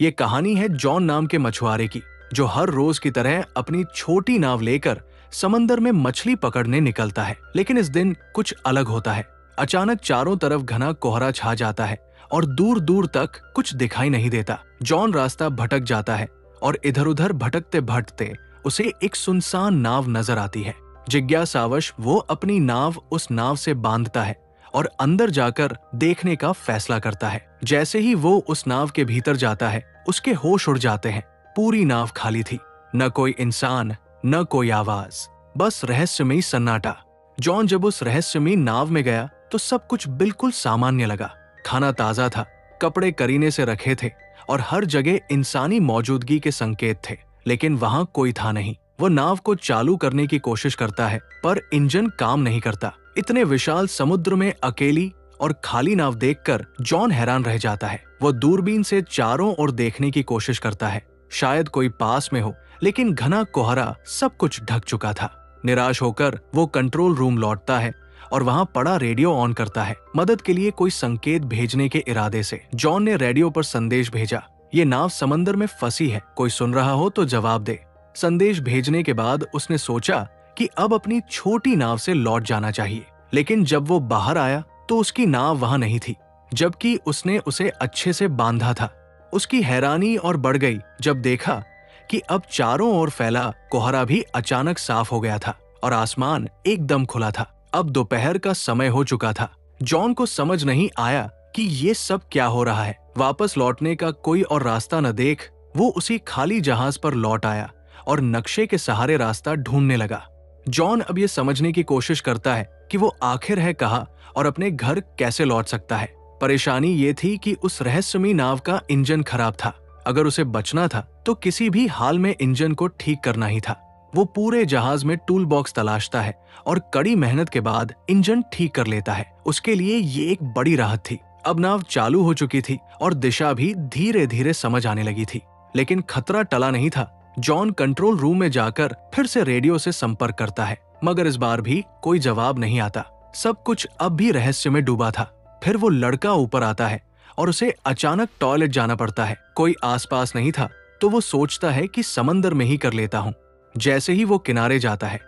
ये कहानी है जॉन नाम के मछुआरे की, जो हर रोज की तरह अपनी छोटी नाव लेकर समंदर में मछली पकड़ने निकलता है। लेकिन इस दिन कुछ अलग होता है। अचानक चारों तरफ घना कोहरा छा जाता है और दूर दूर तक कुछ दिखाई नहीं देता। जॉन रास्ता भटक जाता है और इधर उधर भटकते भटकते उसे एक सुनसान नाव नजर आती है। जिज्ञासावश वो अपनी नाव उस नाव से बांधता है और अंदर जाकर देखने का फैसला करता है। जैसे ही वो उस नाव के भीतर जाता है, उसके होश उड़ जाते हैं। पूरी नाव खाली थी, न कोई इंसान, न कोई आवाज, बस रहस्यमयी सन्नाटा। जॉन जब उस रहस्यमयी नाव में गया तो सब कुछ बिल्कुल सामान्य लगा। खाना ताजा था, कपड़े करीने से रखे थे और हर जगह इंसानी मौजूदगी के संकेत थे। लेकिन वहां कोई था नहीं। वो नाव को चालू करने की कोशिश करता है, पर इंजन काम नहीं करता। इतने विशाल समुद्र में अकेली और खाली नाव देखकर जॉन हैरान रह जाता है। वो दूरबीन से चारों ओर देखने की कोशिश करता है, शायद कोई पास में हो, लेकिन घना कोहरा सब कुछ ढक चुका था। निराश होकर वो कंट्रोल रूम लौटता है और वहां पड़ा रेडियो ऑन करता है। मदद के लिए कोई संकेत भेजने के इरादे से जॉन ने रेडियो पर संदेश भेजा, ये नाव समंदर में फंसी है, कोई सुन रहा हो तो जवाब दे। संदेश भेजने के बाद उसने सोचा कि अब अपनी छोटी नाव से लौट जाना चाहिए। लेकिन जब वो बाहर आया तो उसकी नाव वहां नहीं थी, जबकि उसने उसे अच्छे से बांधा था। उसकी हैरानी और बढ़ गई जब देखा कि अब चारों ओर फैला कोहरा भी अचानक साफ हो गया था और आसमान एकदम खुला था। अब दोपहर का समय हो चुका था। जॉन को समझ नहीं आया कि ये सब क्या हो रहा है। वापस लौटने का कोई और रास्ता न देख वो उसी खाली जहाज पर लौट आया और नक्शे के सहारे रास्ता ढूंढने लगा। जॉन अब ये समझने की कोशिश करता है कि वो आखिर है कहाँ और अपने घर कैसे लौट सकता है। परेशानी ये थी कि उस रहस्यमयी नाव का इंजन खराब था। अगर उसे बचना था तो किसी भी हाल में इंजन को ठीक करना ही था। वो पूरे जहाज में टूल बॉक्स तलाशता है और कड़ी मेहनत के बाद इंजन ठीक कर लेता है। उसके लिए ये एक बड़ी राहत थी। अब नाव चालू हो चुकी थी और दिशा भी धीरे धीरे समझ आने लगी थी। लेकिन खतरा टला नहीं था। जॉन कंट्रोल रूम में जाकर फिर से रेडियो से संपर्क करता है, मगर इस बार भी कोई जवाब नहीं आता। सब कुछ अब भी रहस्य में डूबा था। फिर वो लड़का ऊपर आता है और उसे अचानक टॉयलेट जाना पड़ता है। कोई आसपास नहीं था तो वो सोचता है कि समंदर में ही कर लेता हूँ। जैसे ही वो किनारे जाता है,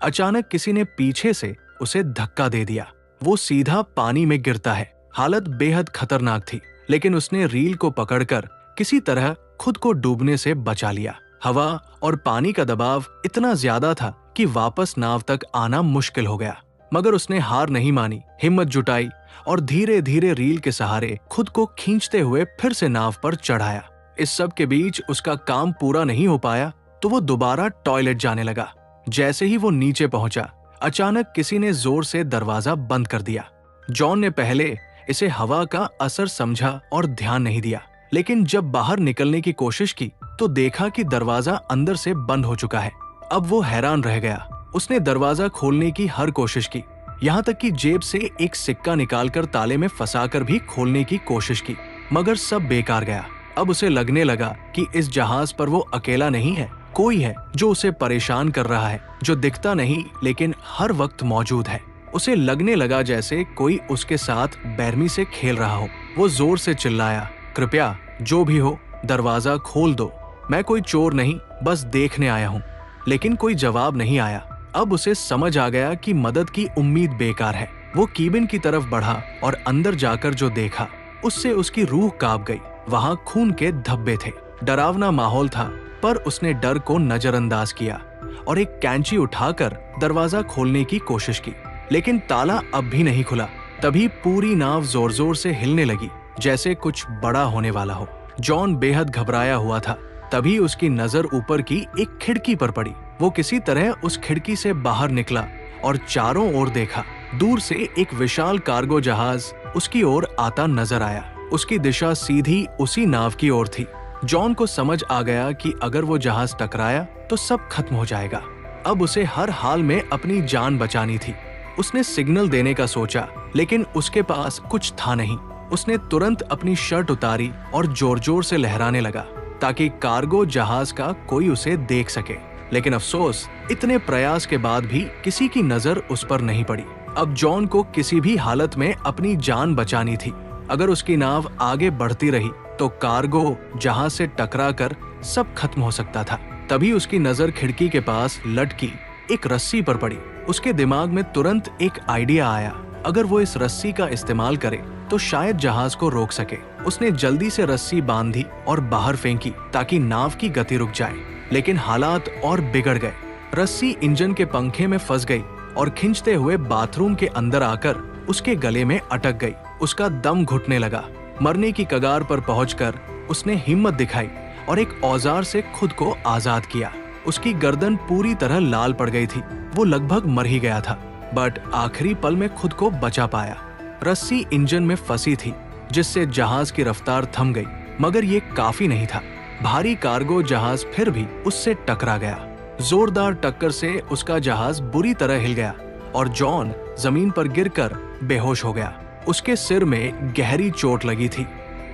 अचानक किसी ने पीछे से उसे धक्का दे दिया। वो सीधा पानी में गिरता है। हालत बेहद खतरनाक थी, लेकिन उसने रील को पकड़कर किसी तरह खुद को डूबने से बचा लिया। हवा और पानी का दबाव इतना ज्यादा था कि वापस नाव तक आना मुश्किल हो गया, मगर उसने हार नहीं मानी, हिम्मत जुटाई और धीरे धीरे रील के सहारे खुद को खींचते हुए फिर से नाव पर चढ़ाया। इस सब के बीच उसका काम पूरा नहीं हो पाया तो वो दोबारा टॉयलेट जाने लगा। जैसे ही वो नीचे पहुंचा, अचानक किसी ने जोर से दरवाजा बंद कर दिया। जॉन ने पहले इसे हवा का असर समझा और ध्यान नहीं दिया, लेकिन जब बाहर निकलने की कोशिश की तो देखा कि दरवाजा अंदर से बंद हो चुका है। अब वो हैरान रह गया। उसने दरवाजा खोलने की हर कोशिश की, यहाँ तक कि जेब से एक सिक्का निकालकर ताले में फंसाकर भी खोलने की कोशिश की, मगर सब बेकार गया। अब उसे लगने लगा कि इस जहाज पर वो अकेला नहीं है, कोई है जो उसे परेशान कर रहा है, जो दिखता नहीं लेकिन हर वक्त मौजूद है। उसे लगने लगा जैसे कोई उसके साथ बेरहमी से खेल रहा हो। वो जोर से चिल्लाया, कृपया जो भी हो दरवाजा खोल दो, मैं कोई चोर नहीं, बस देखने आया हूँ। लेकिन कोई जवाब नहीं आया। अब उसे समझ आ गया कि मदद की उम्मीद बेकार है। वो कीबिन की तरफ बढ़ा और अंदर जाकर जो देखा उससे उसकी रूह कांप गई। वहाँ खून के धब्बे थे। डरावना माहौल था, पर उसने डर को नजरअंदाज किया और एक कैंची उठाकर दरवाजा खोलने की कोशिश की, लेकिन ताला अब भी नहीं खुला। तभी पूरी नाव जोर जोर से हिलने लगी, जैसे कुछ बड़ा होने वाला हो। जॉन बेहद घबराया हुआ था। तभी उसकी नजर ऊपर की एक खिड़की पर पड़ी। वो किसी तरह उस खिड़की से बाहर निकला और चारों ओर देखा। दूर से एक विशाल कार्गो जहाज उसकी ओर आता नजर आया। उसकी दिशा सीधी उसी नाव की ओर थी। जॉन को समझ आ गया कि अगर वो जहाज टकराया तो सब खत्म हो जाएगा। अब उसे हर हाल में अपनी जान बचानी थी। उसने सिग्नल देने का सोचा, लेकिन उसके पास कुछ था नहीं। उसने तुरंत अपनी शर्ट उतारी और जोर जोर से लहराने लगा ताकि कार्गो जहाज का कोई उसे देख सके। लेकिन अफसोस, इतने प्रयास के बाद भी किसी की नजर उस पर नहीं पड़ी। अब जॉन को किसी भी हालत में अपनी जान बचानी थी। अगर उसकी नाव आगे बढ़ती रही तो तो कार्गो जहाज से टकराकर सब खत्म हो सकता था। तभी उसकी नजर खिड़की के पास लटकी एक रस्सी पर पड़ी। उसके दिमाग में तुरंत एक आइडिया आया, अगर वो इस रस्सी का इस्तेमाल करे तो शायद जहाज को रोक सके। उसने जल्दी से रस्सी बांधी और बाहर फेंकी ताकि नाव की गति रुक जाए, लेकिन हालात और बिगड़ गए। रस्सी इंजन के पंखे में फंस गई और खींचते हुए बाथरूम के अंदर आकर उसके गले में अटक गई। उसका दम घुटने लगा। मरने की कगार पर पहुंचकर उसने हिम्मत दिखाई और एक औजार से खुद को आजाद किया। उसकी गर्दन पूरी तरह लाल पड़ गई थी। वो लगभग मर ही गया था, बट आखिरी पल में खुद को बचा पाया। रस्सी इंजन में फंसी थी, जिससे जहाज की रफ्तार थम गई, मगर ये काफी नहीं था। भारी कार्गो जहाज फिर भी उससे टकरा गया। जोरदार टक्कर से उसका जहाज बुरी तरह हिल गया और जॉन जमीन पर गिरकर बेहोश हो गया। उसके सिर में गहरी चोट लगी थी।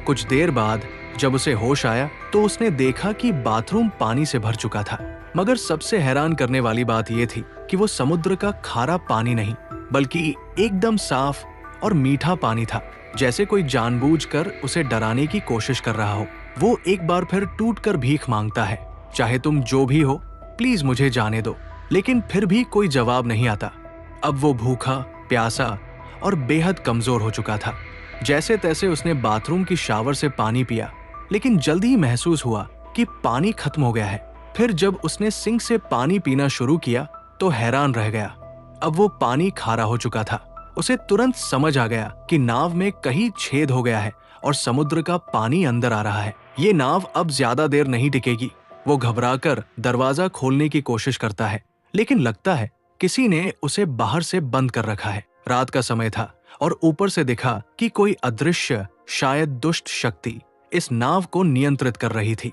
कुछ देर बाद जब उसे होश आया तो उसने देखा कि बाथरूम पानी से भर चुका था, मगर सबसे हैरान करने वाली बात यह थी कि वो समुद्र का खारा पानी नहीं, बल्कि एकदम साफ और मीठा पानी था, जैसे कोई जानबूझकर उसे डराने की कोशिश कर रहा हो। वो एक बार फिर टूटकर भीख मांगता है, चाहे तुम जो भी हो, प्लीज मुझे जाने दो। लेकिन फिर भी कोई जवाब नहीं आता। अब वो भूखा, प्यासा और बेहद कमजोर हो चुका था। जैसे तैसे उसने बाथरूम की शावर से पानी पिया, लेकिन जल्द ही महसूस हुआ कि पानी खत्म हो गया है। फिर जब उसने सिंक से पानी पीना शुरू किया तो हैरान रह गया। अब वो पानी खारा हो चुका था। उसे तुरंत समझ आ गया कि नाव में कहीं छेद हो गया है और समुद्र का पानी अंदर आ रहा है। ये नाव अब ज्यादा देर नहीं टिकेगी। वो घबराकर दरवाजा खोलने की कोशिश करता है, लेकिन लगता है किसी ने उसे बाहर से बंद कर रखा है। रात का समय था और ऊपर से दिखा कि कोई अदृश्य, शायद दुष्ट शक्ति इस नाव को नियंत्रित कर रही थी।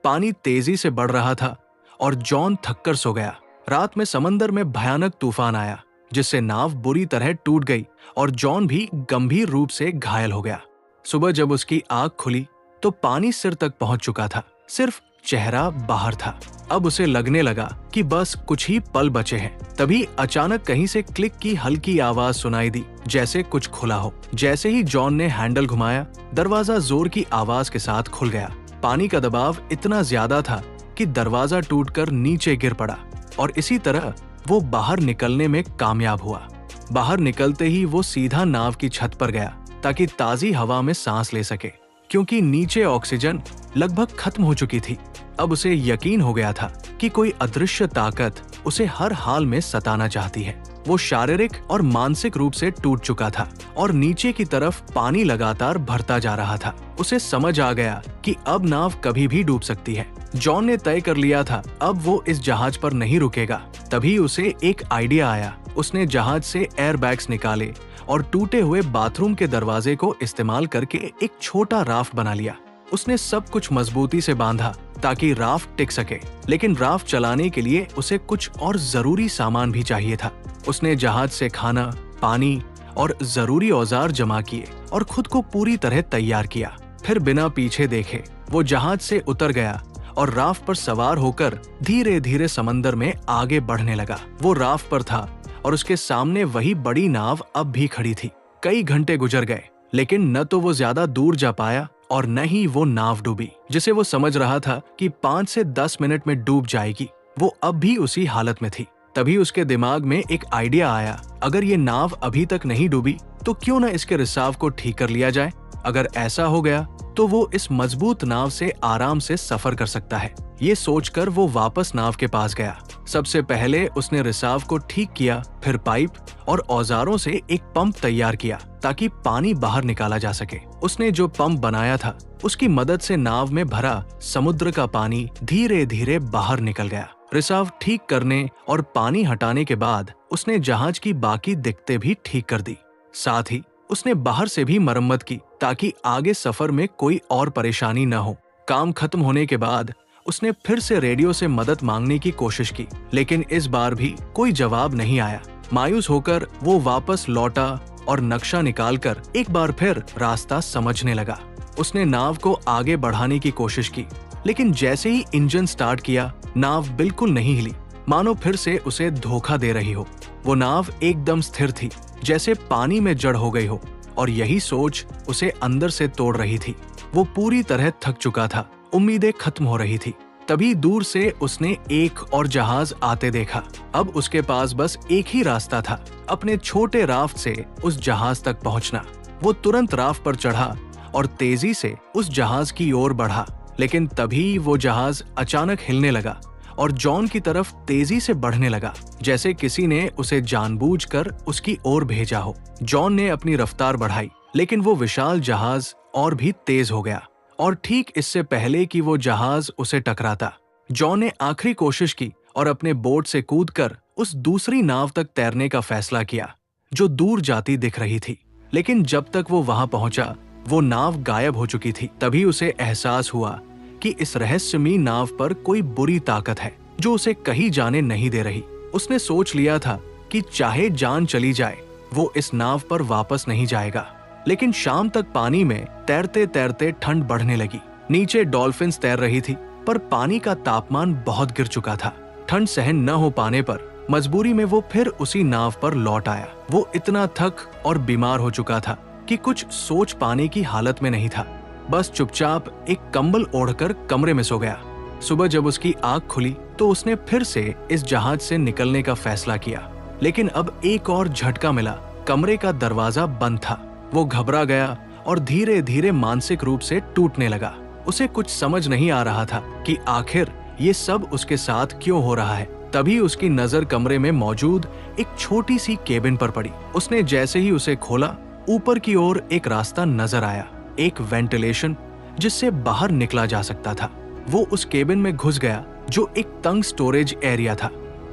पानी तेजी से बढ़ रहा था और जॉन थककर सो गया। रात में समंदर में भयानक तूफान आया, जिससे नाव बुरी तरह टूट गई और जॉन भी गंभीर रूप से घायल हो गया। सुबह जब उसकी आंख खुली तो पानी सिर तक पहुंच चुका था, सिर्फ चेहरा बाहर था। अब उसे लगने लगा कि बस कुछ ही पल बचे हैं। तभी अचानक कहीं से क्लिक की हल्की आवाज सुनाई दी, जैसे कुछ खुला हो। जैसे ही जॉन ने हैंडल घुमाया, दरवाजा जोर की आवाज के साथ खुल गया। पानी का दबाव इतना ज्यादा था कि दरवाजा टूटकर नीचे गिर पड़ा और इसी तरह वो बाहर निकलने में कामयाब हुआ। बाहर निकलते ही वो सीधा नाव की छत पर गया ताकि ताजी हवा में सांस ले सके, क्योंकि नीचे ऑक्सीजन लगभग खत्म हो चुकी थी। अब उसे यकीन हो गया था कि कोई अदृश्य ताकत उसे हर हाल में सताना चाहती है। वो शारीरिक और मानसिक रूप से टूट चुका था और नीचे की तरफ पानी लगातार भरता जा रहा था। उसे समझ आ गया कि अब नाव कभी भी डूब सकती है। जॉन ने तय कर लिया था अब वो इस जहाज पर नहीं रुकेगा। तभी उसे एक आइडिया आया। उसने जहाज से एयरबैग्स निकाले और टूटे हुए बाथरूम के दरवाजे को इस्तेमाल करके एक छोटा राफ्ट बना लिया। उसने सब कुछ मजबूती से बांधा ताकि राफ्ट टिक सके, लेकिन राफ्ट चलाने के लिए उसे कुछ और जरूरी सामान भी चाहिए था। उसने जहाज से खाना, पानी और जरूरी औजार जमा किए और खुद को पूरी तरह तैयार किया। फिर बिना पीछे देखे वो जहाज से उतर गया और राफ्ट पर सवार होकर धीरे धीरे समंदर में आगे बढ़ने लगा। वो राफ्ट पर था और उसके सामने वही बड़ी नाव अब भी खड़ी थी। कई घंटे गुजर गए, लेकिन न तो वो ज्यादा दूर जा पाया और न ही वो नाव डूबी, जिसे वो समझ रहा था कि 5 से 10 मिनट में डूब जाएगी। वो अब भी उसी हालत में थी। तभी उसके दिमाग में एक आइडिया आया, अगर ये नाव अभी तक नहीं डूबी तो क्यों न इसके रिसाव को ठीक कर लिया जाए। अगर ऐसा हो गया तो वो इस मजबूत नाव से आराम से सफर कर सकता है। ये सोचकर वो वापस नाव के पास गया। सबसे पहले उसने रिसाव को ठीक किया, फिर पाइप और औजारों से एक पंप तैयार किया ताकि पानी बाहर निकाला जा सके। उसने जो पंप बनाया था उसकी मदद से नाव में भरा समुद्र का पानी धीरे धीरे बाहर निकल गया। रिसाव ठीक करने और पानी हटाने के बाद उसने जहाज की बाकी दिक्कतें भी ठीक कर दी। साथ ही उसने बाहर से भी मरम्मत की ताकि आगे सफर में कोई और परेशानी न हो। काम खत्म होने के बाद उसने फिर से रेडियो से मदद मांगने की कोशिश की, लेकिन इस बार भी कोई जवाब नहीं आया। मायूस होकर वो वापस लौटा और नक्शा निकालकर एक बार फिर रास्ता समझने लगा। उसने नाव को आगे बढ़ाने की कोशिश की, लेकिन जैसे ही इंजन स्टार्ट किया, नाव बिल्कुल नहीं हिली, मानो फिर से उसे धोखा दे रही हो। वो नाव एकदम स्थिर थी, जैसे पानी में जड़ हो गई हो, और यही सोच उसे अंदर से तोड़ रही थी। वो पूरी तरह थक चुका था, उम्मीदें खत्म हो रही थी। तभी दूर से उसने एक और जहाज आते देखा। अब उसके पास बस एक ही रास्ता था, अपने छोटे राफ्ट से उस जहाज तक पहुंचना। वो तुरंत राफ्ट पर चढ़ा और तेजी से उस जहाज की ओर बढ़ा। लेकिन तभी वो जहाज अचानक हिलने लगा और जॉन की तरफ तेजी से बढ़ने लगा, जैसे किसी ने उसे जानबूझकर उसकी ओर भेजा हो। जॉन ने अपनी रफ्तार बढ़ाई, लेकिन वो विशाल जहाज और भी तेज हो गया। और ठीक इससे पहले कि वो जहाज उसे टकराता, जॉन ने आखिरी कोशिश की और अपने बोट से कूदकर उस दूसरी नाव तक तैरने का फैसला किया, जो दूर जाती दिख रही थी। लेकिन जब तक वो वहां पहुंचा, वो नाव गायब हो चुकी थी। तभी उसे एहसास हुआ कि इस रहस्यमयी नाव पर कोई बुरी ताकत है, जो उसे कहीं जाने नहीं दे रही। उसने सोच लिया था कि चाहे जान चली जाए, वो इस नाव पर वापस नहीं जाएगा। लेकिन शाम तक पानी में तैरते तैरते ठंड बढ़ने लगी। नीचे डॉल्फिन्स तैर रही थी, पर पानी का तापमान बहुत गिर चुका था। ठंड सहन न हो पाने पर मजबूरी में वो फिर उसी नाव पर लौट आया। वो इतना थक और बीमार हो चुका था कि कुछ सोच पाने की हालत में नहीं था। बस चुपचाप एक कंबल ओढ़कर कमरे में सो गया। सुबह जब उसकी आंख खुली तो उसने फिर से इस जहाज से निकलने का फैसला किया। लेकिन अब एक और झटका मिला। कमरे का दरवाजा बंद था। वो घबरा गया और धीरे धीरे मानसिक रूप से टूटने लगा। उसे कुछ समझ नहीं आ रहा था कि आखिर ये सब उसके साथ क्यों हो रहा है। तभी उसकी नजर कमरे में मौजूद एक छोटी सी केबिन पर पड़ी। उसने जैसे ही उसे खोला, ऊपर की ओर एक रास्ता नजर आया, एक वेंटिलेशन जिससे बाहर निकला जा सकता था। वो उस केबिन में घुस गया, जो एक तंग स्टोरेज एरिया था।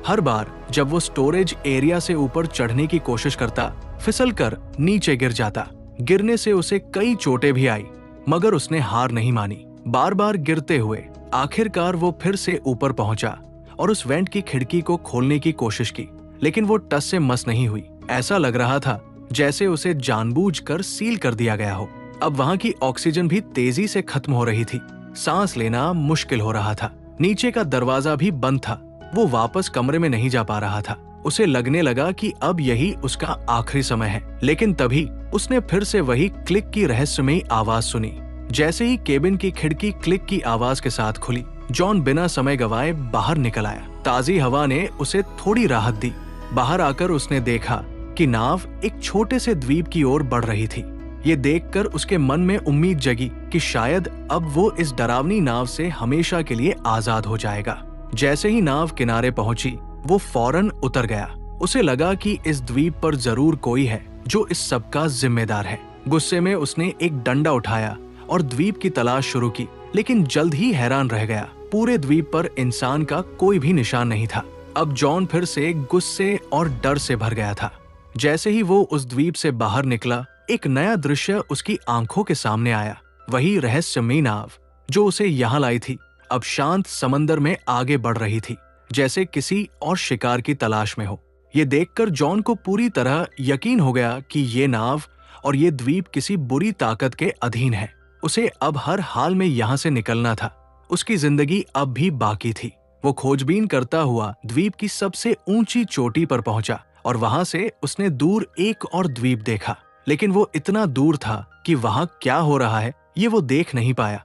हर बार जब वो स्टोरेज एरिया से ऊपर चढ़ने की कोशिश करता, फिसलकर नीचे गिर जाता। गिरने से उसे कई चोटें भी आई, मगर उसने हार नहीं मानी। बार बार गिरते हुए आखिरकार वो फिर से ऊपर पहुंचा और उस वेंट की खिड़की को खोलने की कोशिश की, लेकिन वो टस से मस नहीं हुई। ऐसा लग रहा था जैसे उसे जानबूझकर सील कर दिया गया हो। अब वहां की ऑक्सीजन भी तेजी से खत्म हो रही थी। सांस लेना मुश्किल हो रहा था। नीचे का दरवाजा भी बंद था। वो वापस कमरे में नहीं जा पा रहा था। उसे लगने लगा कि अब यही उसका आखिरी समय है। लेकिन तभी उसने फिर से वही क्लिक की रहस्यमयी आवाज सुनी। जैसे ही केबिन की खिड़की क्लिक की आवाज के साथ खुली, जॉन बिना समय गवाए बाहर निकल आया। ताजी हवा ने उसे थोड़ी राहत दी। बाहर आकर उसने देखा कि नाव एक छोटे से द्वीप की ओर बढ़ रही थी। ये देखकर उसके मन में उम्मीद जगी कि शायद अब वो इस डरावनी नाव से हमेशा के लिए आजाद हो जाएगा। जैसे ही नाव किनारे पहुंची, वो फौरन उतर गया। उसे लगा कि इस द्वीप पर जरूर कोई है जो इस सब का जिम्मेदार है। गुस्से में उसने एक डंडा उठाया और द्वीप की तलाश शुरू की, लेकिन जल्द ही हैरान रह गया। पूरे द्वीप पर इंसान का कोई भी निशान नहीं था। अब जॉन फिर से गुस्से और डर से भर गया था। जैसे ही वो उस द्वीप से बाहर निकला, एक नया दृश्य उसकी आंखों के सामने आया। वही रहस्यमयी नाव जो उसे यहाँ लाई थी, अब शांत समंदर में आगे बढ़ रही थी, जैसे किसी और शिकार की तलाश में हो। ये देखकर जॉन को पूरी तरह यकीन हो गया कि ये नाव और ये द्वीप किसी बुरी ताकत के अधीन है। उसे अब हर हाल में यहाँ से निकलना था। उसकी जिंदगी अब भी बाकी थी। वो खोजबीन करता हुआ द्वीप की सबसे ऊंची चोटी पर पहुंचा और वहां से उसने दूर एक और द्वीप देखा। लेकिन वो इतना दूर था कि वहां क्या हो रहा है ये वो देख नहीं पाया।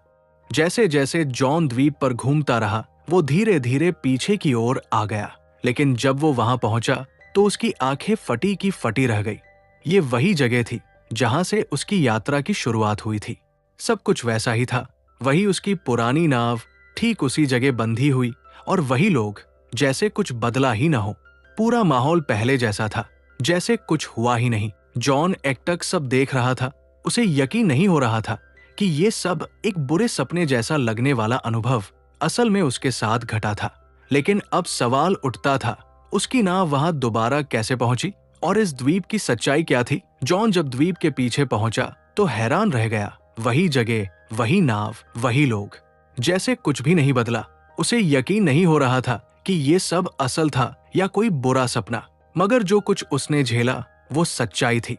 जैसे जैसे जॉन द्वीप पर घूमता रहा, वो धीरे धीरे पीछे की ओर आ गया। लेकिन जब वो वहां पहुंचा तो उसकी आंखें फटी की फटी रह गई। ये वही जगह थी जहां से उसकी यात्रा की शुरुआत हुई थी। सब कुछ वैसा ही था। वही उसकी पुरानी नाव ठीक उसी जगह बंधी हुई और वही लोग, जैसे कुछ बदला ही न हो। पूरा माहौल पहले जैसा था, जैसे कुछ हुआ ही नहीं। जॉन एकटक सब देख रहा था। उसे यकीन नहीं हो रहा था कि ये सब एक बुरे सपने जैसा लगने वाला अनुभव असल में उसके साथ घटा था। लेकिन अब सवाल उठता था, उसकी नाव वहां दोबारा कैसे पहुंची और इस द्वीप की सच्चाई क्या थी? जॉन जब द्वीप के पीछे पहुंचा तो हैरान रह गया। वही जगह, वही नाव, वही लोग, जैसे कुछ भी नहीं बदला। उसे यकीन नहीं हो रहा था कि ये सब असल था या कोई बुरा सपना। मगर जो कुछ उसने झेला वो सच्चाई थी।